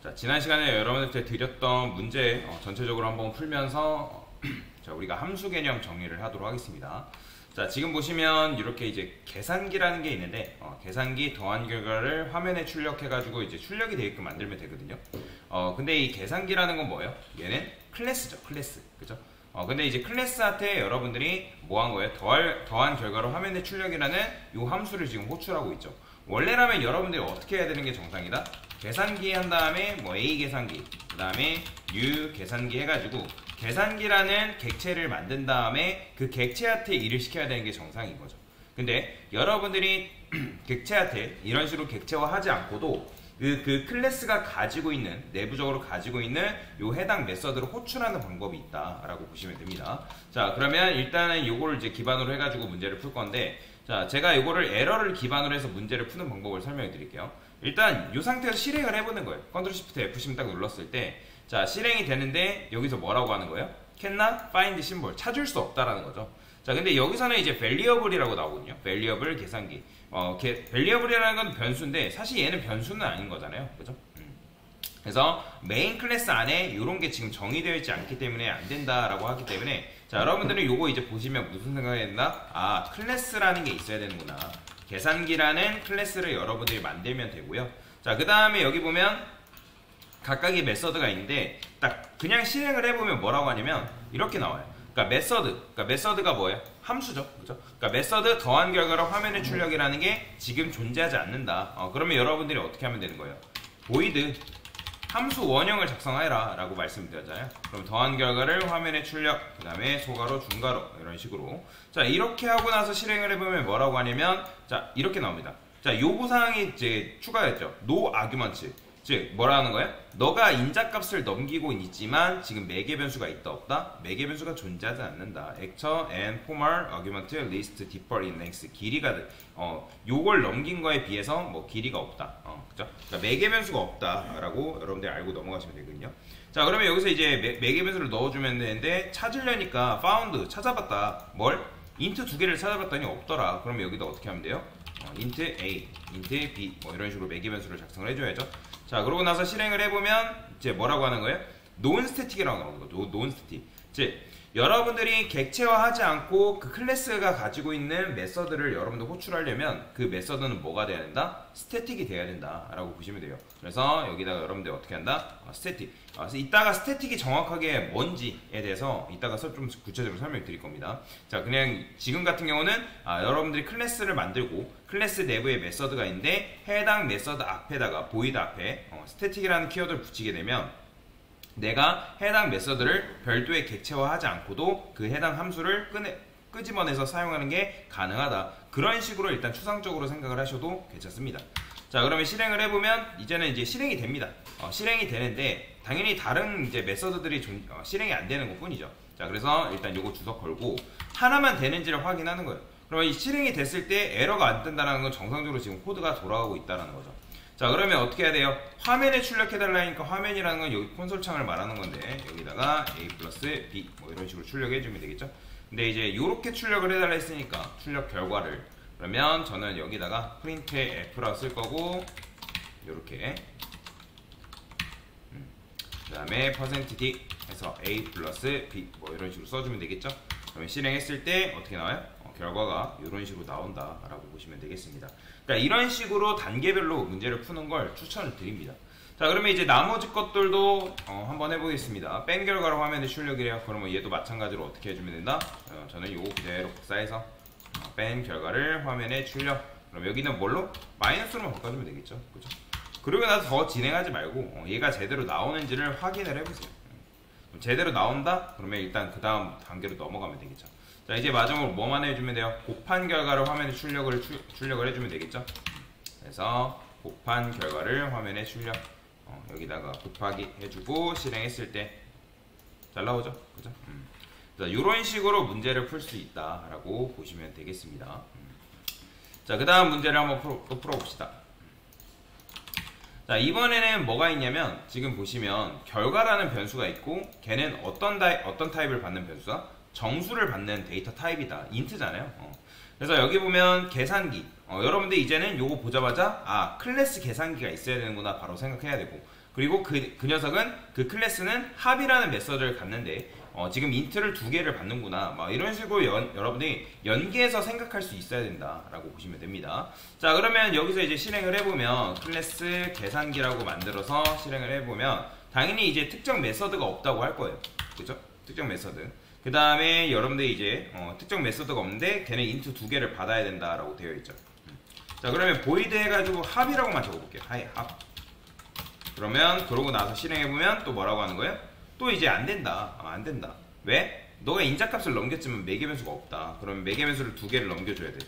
자, 지난 시간에 여러분들한테 드렸던 문제 전체적으로 한번 풀면서 자, 우리가 함수 개념 정리를 하도록 하겠습니다. 자, 지금 보시면 이렇게 이제 계산기라는 게 있는데 계산기 더한 결과를 화면에 출력해가지고 이제 출력이 되게끔 만들면 되거든요. 근데 이 계산기라는 건 뭐예요? 얘는 클래스죠, 클래스. 그죠? 근데 이제 클래스한테 여러분들이 뭐 한 거예요? 더한 결과로 화면에 출력이라는 이 함수를 지금 호출하고 있죠. 원래라면 여러분들이 어떻게 해야 되는 게 정상이다? 계산기 한 다음에 뭐 A 계산기, 그 다음에 U 계산기 해가지고 계산기라는 객체를 만든 다음에 그 객체한테 일을 시켜야 되는 게 정상인 거죠. 근데 여러분들이 객체한테 이런 식으로 객체화하지 않고도 그 클래스가 가지고 있는, 내부적으로 가지고 있는 요 해당 메서드를 호출하는 방법이 있다라고 보시면 됩니다. 자, 그러면 일단은 요거를 이제 기반으로 해가지고 문제를 풀 건데, 자, 제가 요거를 에러를 기반으로 해서 문제를 푸는 방법을 설명해 드릴게요. 일단 요 상태에서 실행을 해보는 거예요. 컨트롤 시프트 F10 딱 눌렀을 때, 자, 실행이 되는데 여기서 뭐라고 하는 거예요? cannot find symbol, 찾을 수 없다라는 거죠. 자, 근데 여기서는 이제 variable이라고 나오거든요. variable 계산기. variable이라는 건 변수인데 사실 얘는 변수는 아닌 거잖아요. 그죠? 그래서 메인 클래스 안에 이런 게 지금 정의되어 있지 않기 때문에 안 된다라고 하기 때문에, 자, 여러분들은 요거 이제 보시면 무슨 생각이 된다? 아, 클래스라는 게 있어야 되는구나. 계산기라는 클래스를 여러분들이 만들면 되고요. 자, 그 다음에 여기 보면 각각의 메서드가 있는데 딱 그냥 실행을 해보면 뭐라고 하냐면 이렇게 나와요. 그러니까 메서드가 뭐예요? 함수죠. 그죠? 그러니까 메서드 더한 결과로 화면에 출력이라는 게 지금 존재하지 않는다. 그러면 여러분들이 어떻게 하면 되는 거예요? void 함수 원형을 작성해라 라고 말씀드렸잖아요. 그럼 더한 결과를 화면에 출력, 그 다음에 소가로, 중가로, 이런 식으로. 자, 이렇게 하고 나서 실행을 해보면 뭐라고 하냐면, 자, 이렇게 나옵니다. 자, 요구사항이 이제 추가됐죠. no argument. 즉, 뭐라는 거예요? 너가 인자값을 넘기고 있지만 지금 매개 변수가 있다 없다? 매개 변수가 존재하지 않는다. actor and formal argument list differ in length. 길이가 요걸 넘긴 거에 비해서 뭐 길이가 없다. 그죠? 그러니까 매개 변수가 없다라고 여러분들이 알고 넘어가시면 되거든요. 자, 그러면 여기서 이제 매개 변수를 넣어주면 되는데 찾으려니까 found 찾아봤다. 뭘? int 두 개를 찾아봤더니 없더라. 그러면 여기다 어떻게 하면 돼요? int a, int b 뭐 이런 식으로 매개 변수를 작성을 해줘야죠. 자, 그러고 나서 실행을 해보면 이제 뭐라고 하는 거예요? 논스태틱이라고 나오는 거죠. 논스태틱. 즉, 여러분들이 객체화하지 않고 그 클래스가 가지고 있는 메서드를 여러분들 호출하려면 그 메서드는 뭐가 돼야 된다? 스태틱이 돼야 된다 라고 보시면 돼요. 그래서 여기다가 여러분들 어떻게 한다? 스태틱. 그래서 이따가 스태틱이 정확하게 뭔지에 대해서 이따가 좀 구체적으로 설명을 드릴 겁니다. 자, 그냥 지금 같은 경우는 여러분들이 클래스를 만들고 클래스 내부에 메서드가 있는데 해당 메서드 앞에다가 void 앞에 스태틱이라는 키워드를 붙이게 되면 내가 해당 메서드를 별도의 객체화하지 않고도 그 해당 함수를 끄집어내서 사용하는 게 가능하다. 그런 식으로 일단 추상적으로 생각을 하셔도 괜찮습니다. 자, 그러면 실행을 해보면 이제는 이제 실행이 됩니다. 실행이 되는데 당연히 다른 이제 메서드들이 실행이 안 되는 것 뿐이죠. 자, 그래서 일단 요거 주석 걸고 하나만 되는지를 확인하는 거예요. 그러면 이 실행이 됐을 때 에러가 안 뜬다는 건 정상적으로 지금 코드가 돌아가고 있다는 거죠. 자, 그러면 어떻게 해야 돼요? 화면에 출력해달라니까 화면이라는 건 여기 콘솔 창을 말하는 건데 여기다가 A 플러스 B 뭐 이런 식으로 출력해주면 되겠죠? 근데 이제 이렇게 출력을 해달라 했으니까 출력 결과를 그러면 저는 여기다가 프린트에 F라고 쓸 거고 이렇게 그 다음에 %d 해서 A 플러스 B 뭐 이런 식으로 써주면 되겠죠? 그러면 실행했을 때 어떻게 나와요? 결과가 이런 식으로 나온다 라고 보시면 되겠습니다. 그러니까 이런 식으로 단계별로 문제를 푸는 걸 추천을 드립니다. 자, 그러면 이제 나머지 것들도 한번 해보겠습니다. 뺀 결과로 화면에 출력이래요. 그러면 얘도 마찬가지로 어떻게 해주면 된다? 저는 요거 그대로 복사해서 뺀 결과를 화면에 출력. 그럼 여기는 뭘로? 마이너스로만 바꿔주면 되겠죠. 그죠? 그러고 나서 더 진행하지 말고 얘가 제대로 나오는지를 확인을 해보세요. 제대로 나온다? 그러면 일단 그 다음 단계로 넘어가면 되겠죠. 자, 이제 마지막으로 뭐만 해주면 돼요? 곱한 결과를 화면에 출력을 해주면 되겠죠. 그래서 곱한 결과를 화면에 출력 여기다가 곱하기 해주고 실행했을 때 잘 나오죠? 그죠? 자, 이런 식으로 문제를 풀 수 있다라고 보시면 되겠습니다. 자, 그 다음 문제를 한번 또 풀어봅시다. 자, 이번에는 뭐가 있냐면 지금 보시면 결과라는 변수가 있고 걔는 어떤 타입을 받는 변수야? 정수를 받는 데이터 타입이다. 인트잖아요. 그래서 여기 보면 계산기 여러분들 이제는 요거 보자마자 클래스 계산기가 있어야 되는구나 바로 생각해야 되고 그리고 그 녀석은 그 클래스는 합이라는 메서드를 갖는데 지금 인트를 두 개를 받는구나 막 이런 식으로 여러분들이 연계해서 생각할 수 있어야 된다라고 보시면 됩니다. 자, 그러면 여기서 이제 실행을 해보면 클래스 계산기라고 만들어서 실행을 해보면 당연히 이제 특정 메서드가 없다고 할 거예요. 그죠? 특정 메서드. 그 다음에 여러분들이 이제 특정 메서드가 없는데 걔는 인트 두 개를 받아야 된다라고 되어 있죠. 자, 그러면 보이드 해가지고 합이라고만 적어볼게요. 합. 그러면 그러고 나서 실행해보면 또 뭐라고 하는 거예요? 또 이제 안 된다. 안 된다. 왜? 너가 인자값을 넘겼지만 매개 변수가 없다. 그러면 매개 변수를 두 개를 넘겨줘야 돼.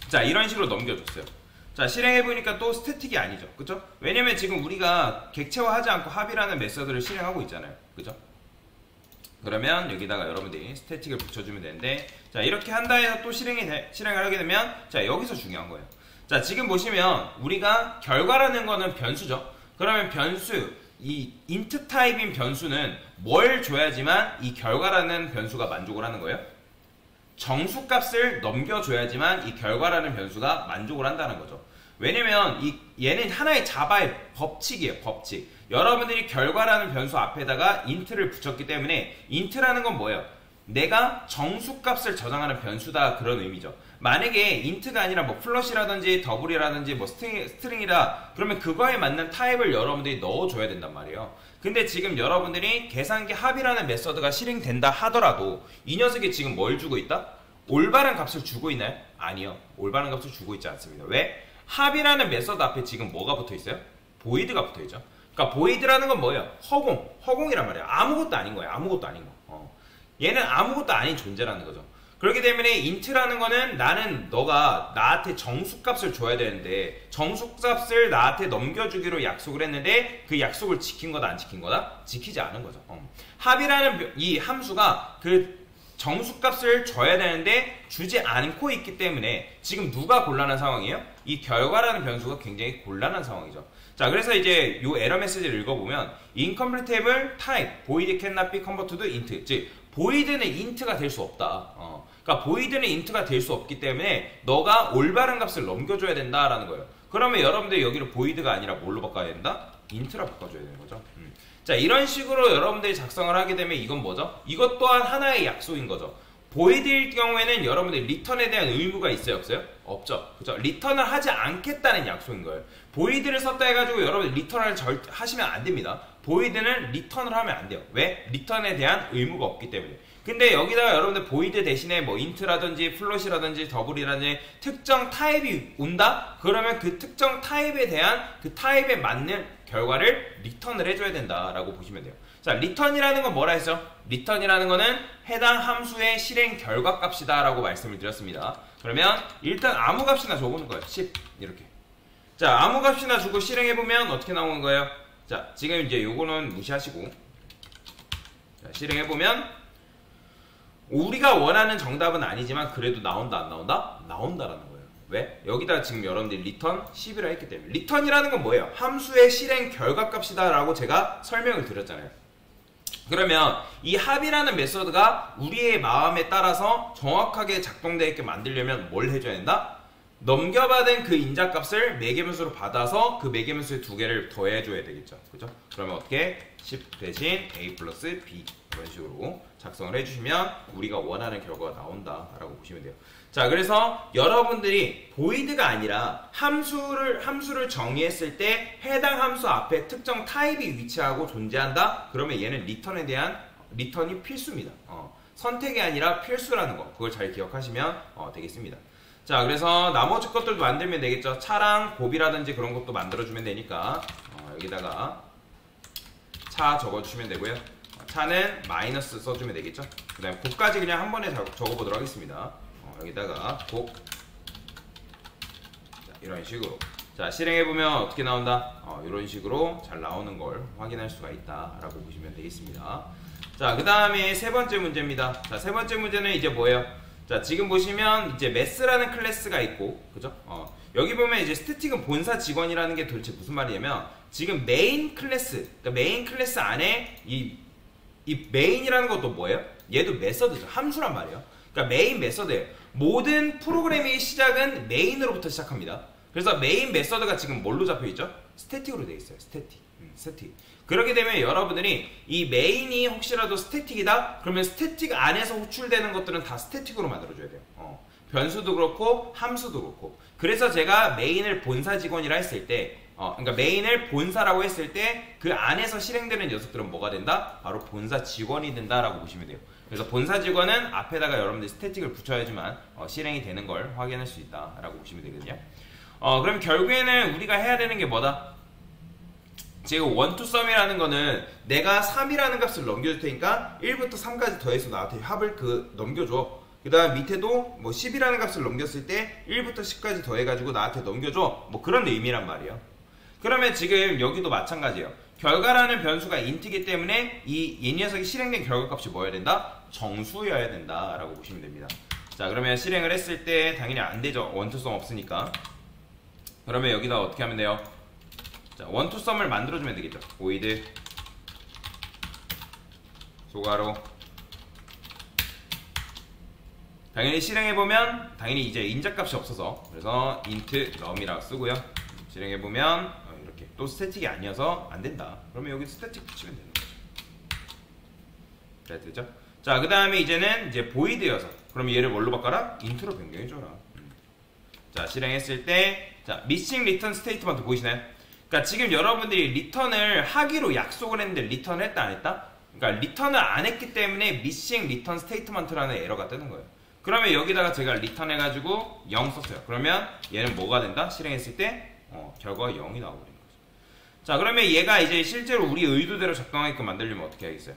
자, 이런 식으로 넘겨줬어요. 자, 실행해보니까 또 스태틱이 아니죠. 그쵸? 왜냐면 지금 우리가 객체화하지 않고 합이라는 메서드를 실행하고 있잖아요. 그죠? 그러면 여기다가 여러분들이 스태틱을 붙여주면 되는데, 자, 이렇게 한다 해서 또 실행을 하게 되면, 자, 여기서 중요한 거예요. 자, 지금 보시면 우리가 결과라는 거는 변수죠. 그러면 변수, 이 int 타입인 변수는 뭘 줘야지만 이 결과라는 변수가 만족을 하는 거예요? 정수값을 넘겨줘야지만 이 결과라는 변수가 만족을 한다는 거죠. 왜냐면 얘는 하나의 자바의 법칙이에요. 법칙. 여러분들이 결과라는 변수 앞에다가 int를 붙였기 때문에 int라는 건 뭐예요? 내가 정수값을 저장하는 변수다, 그런 의미죠. 만약에 int가 아니라 뭐 플러시라든지 더블이라든지 뭐 스트링이라 그러면 그거에 맞는 타입을 여러분들이 넣어줘야 된단 말이에요. 근데 지금 여러분들이 계산기 합이라는 메서드가 실행된다 하더라도 이 녀석이 지금 뭘 주고 있다? 올바른 값을 주고 있나요? 아니요. 올바른 값을 주고 있지 않습니다. 왜? 합이라는 메서드 앞에 지금 뭐가 붙어 있어요? 보이드가 붙어 있죠. 그러니까 보이드라는 건 뭐예요? 허공이란 말이에요. 아무것도 아닌 거예요. 아무것도 아닌 거. 얘는 아무것도 아닌 존재라는 거죠. 그렇기 때문에 int라는 거는 나는 너가 나한테 정수값을 줘야 되는데 정수값을 나한테 넘겨주기로 약속을 했는데 그 약속을 지킨 거다 안 지킨 거다? 지키지 않은 거죠. 합이라는 이 함수가 그 정수값을 줘야 되는데 주지 않고 있기 때문에 지금 누가 곤란한 상황이에요? 이 결과라는 변수가 굉장히 곤란한 상황이죠. 자, 그래서 이제 이 에러 메시지를 읽어보면 incompletable type void cannot be converted to int, 즉 void는 int가 될 수 없다. 그러니까 void는 int가 될 수 없기 때문에 너가 올바른 값을 넘겨줘야 된다라는 거예요. 그러면 여러분들 여기를 void가 아니라 뭘로 바꿔야 된다? int라 바꿔줘야 되는 거죠. 자, 이런 식으로 여러분들이 작성을 하게 되면 이건 뭐죠? 이것 또한 하나의 약속인 거죠. void일 경우에는 여러분들이 리턴에 대한 의무가 있어요, 없어요? 없죠. 그죠? 리턴을 하지 않겠다는 약속인 거예요. void를 썼다 해가지고 여러분들 리턴을 하시면 안 됩니다. void는 리턴을 하면 안 돼요. 왜? 리턴에 대한 의무가 없기 때문에. 근데 여기다가 여러분들 void 대신에 뭐 int라든지 플롯이라든지 더블이라든지 특정 타입이 온다? 그러면 그 특정 타입에 대한 그 타입에 맞는 결과를 리턴을 해줘야 된다라고 보시면 돼요. 자, 리턴이라는 건 뭐라 했죠? 리턴이라는 거는 해당 함수의 실행 결과 값이다 라고 말씀을 드렸습니다. 그러면 일단 아무 값이나 적어놓은 거예요. 10 이렇게. 자, 아무 값이나 주고 실행해보면 어떻게 나오는 거예요? 자, 지금 이제 요거는 무시하시고 자, 실행해보면 우리가 원하는 정답은 아니지만 그래도 나온다 안 나온다? 나온다라는 거예요. 왜? 여기다 지금 여러분들이 리턴 10이라 했기 때문에. 리턴이라는 건 뭐예요? 함수의 실행 결과값이다 라고 제가 설명을 드렸잖아요. 그러면 이 합이라는 메서드가 우리의 마음에 따라서 정확하게 작동되어 있게 만들려면 뭘 해줘야 된다? 넘겨받은 그 인자값을 매개변수로 받아서 그 매개변수의 두 개를 더해줘야 되겠죠. 그죠? 그러면 어떻게? 10 대신 a 플러스 b 이런 식으로 작성을 해주시면 우리가 원하는 결과가 나온다라고 보시면 돼요. 자, 그래서 여러분들이 void가 아니라 함수를 정의했을 때 해당 함수 앞에 특정 타입이 위치하고 존재한다? 그러면 얘는 리턴이 필수입니다. 선택이 아니라 필수라는 거. 그걸 잘 기억하시면 되겠습니다. 자, 그래서 나머지 것들도 만들면 되겠죠. 차랑 곱이라든지 그런 것도 만들어주면 되니까 여기다가 차 적어주시면 되고요. 차는 마이너스 써주면 되겠죠. 그 다음에 곱까지 그냥 한 번에 적어보도록 하겠습니다. 여기다가 곱. 자, 이런 식으로. 자, 실행해보면 어떻게 나온다? 이런 식으로 잘 나오는 걸 확인할 수가 있다라고 보시면 되겠습니다. 자, 그 다음에 세 번째 문제입니다. 자, 세 번째 문제는 이제 뭐예요? 자, 지금 보시면 이제 매스라는 클래스가 있고, 그죠? 여기 보면 이제 스태틱은 본사 직원이라는 게 도대체 무슨 말이냐면 지금 메인 클래스, 그러니까 메인 클래스 안에 이 메인이라는 것도 뭐예요? 얘도 메서드죠. 함수란 말이에요. 그러니까 메인 메서드예요. 모든 프로그램의 시작은 메인으로부터 시작합니다. 그래서 메인 메서드가 지금 뭘로 잡혀있죠? 스태틱으로 되어 있어요. 스태틱. 그렇게 되면 여러분들이 이 메인이 혹시라도 스태틱이다? 그러면 스태틱 안에서 호출되는 것들은 다 스태틱으로 만들어줘야 돼요. 변수도 그렇고 함수도 그렇고. 그래서 제가 메인을 본사 직원이라 했을 때 그러니까 메인을 본사라고 했을 때 그 안에서 실행되는 녀석들은 뭐가 된다? 바로 본사 직원이 된다라고 보시면 돼요. 그래서 본사 직원은 앞에다가 여러분들 스태틱을 붙여야지만 실행이 되는 걸 확인할 수 있다라고 보시면 되거든요. 그럼 결국에는 우리가 해야 되는 게 뭐다? 지금 one-to-sum이라는 거는 내가 3이라는 값을 넘겨줄 테니까 1부터 3까지 더해서 나한테 합을 넘겨줘. 그 다음 밑에도 뭐 10이라는 값을 넘겼을 때 1부터 10까지 더해가지고 나한테 넘겨줘. 뭐 그런 의미란 말이에요. 그러면 지금 여기도 마찬가지예요. 결과라는 변수가 int이기 때문에 이 녀석이 실행된 결과값이 뭐여야 된다? 정수여야 된다 라고 보시면 됩니다. 자, 그러면 실행을 했을 때 당연히 안 되죠. one-to-sum 없으니까. 그러면 여기다 어떻게 하면 돼요? 자, one-to-sum을 만들어주면 되겠죠. void 소가로 당연히 실행해보면 당연히 이제 인자값이 없어서 그래서 int num이라고 쓰고요. 실행해보면 이렇게 또 스태틱이 아니어서 안된다. 그러면 여기 스태틱 붙이면 되는 거죠. 잘 되죠? 자, 그 다음에 이제는 이제 void여서 그럼 얘를 뭘로 바꿔라? int로 변경해줘라. 자, 실행했을 때 자, missing return statement 보이시나요? 그러니까 지금 여러분들이 리턴을 하기로 약속을 했는데 리턴을 했다 안 했다? 그러니까 리턴을 안 했기 때문에 missing return statement라는 에러가 뜨는 거예요. 그러면 여기다가 제가 리턴 해가지고 0 썼어요. 그러면 얘는 뭐가 된다? 실행했을 때 결과가 0이 나오버린 거죠. 자, 그러면 얘가 이제 실제로 우리 의도대로 작동하게끔 만들려면 어떻게 하겠어요?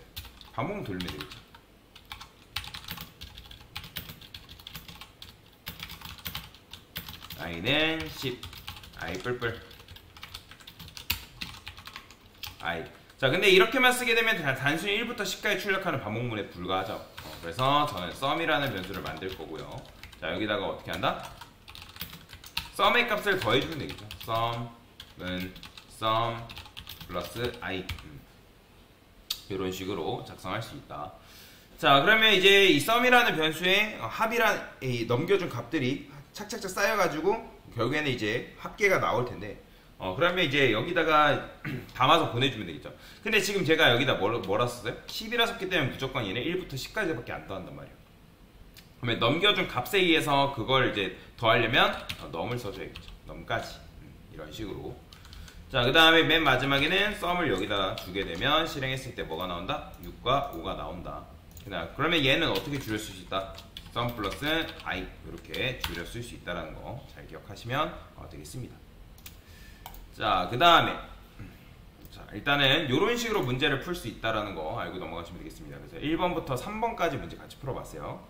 반복 돌리면 되겠죠. i는 10 i 뿔뿔 i. 자, 근데 이렇게만 쓰게 되면 단순히 1부터 10까지 출력하는 반복문에 불과하죠. 그래서 저는 sum이라는 변수를 만들 거고요. 자, 여기다가 어떻게 한다? sum의 값을 더해주면 되겠죠. sum은 sum 플러스 i 이런 식으로 작성할 수 있다. 자, 그러면 이제 이 sum이라는 변수에 합이란 넘겨준 값들이 착착착 쌓여가지고 결국에는 이제 합계가 나올 텐데 그러면 이제 여기다가 담아서 보내주면 되겠죠. 근데 지금 제가 여기다 뭐라 썼어요? 10이라 썼기 때문에 무조건 얘는 1부터 10까지밖에 안 더한단 말이에요. 그러면 넘겨준 값에 의해서 그걸 이제 더하려면 num을 써줘야겠죠. num까지 이런 식으로. 자, 그 다음에 맨 마지막에는 sum을 여기다 주게 되면 실행했을 때 뭐가 나온다? 6과 5가 나온다. 그러면 얘는 어떻게 줄여 쓸 수 있다? sum 플러스 i 이렇게 줄여 쓸 수 있다는 거 잘 기억하시면 되겠습니다. 자, 그 다음에 일단은 이런 식으로 문제를 풀 수 있다는 거 알고 넘어가시면 되겠습니다. 그래서 1번부터 3번까지 문제 같이 풀어봤어요.